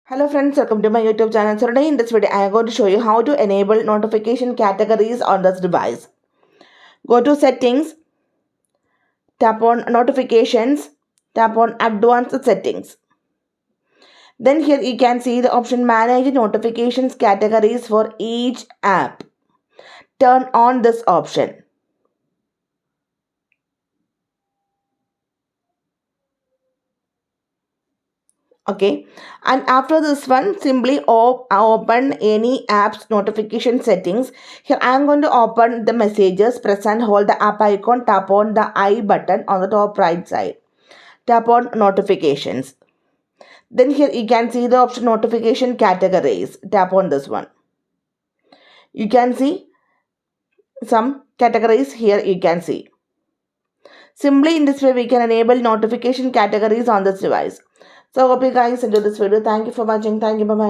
Hello friends, welcome to my YouTube channel. So today in this video, I am going to show you how to enable notification categories on this device. Go to settings, tap on notifications, tap on advanced settings. Then here you can see the option manage notifications categories for each app. Turn on this option. Okay, and after this one, simply open any app's notification settings. Here I am going to open the messages, press and hold the app icon, tap on the I button on the top right side, tap on notifications. Then here you can see the option notification categories, tap on this one. You can see some categories here. You can see simply in this way we can enable notification categories on this device. So hope you guys enjoyed this video. Thank you for watching. Thank you. Bye bye.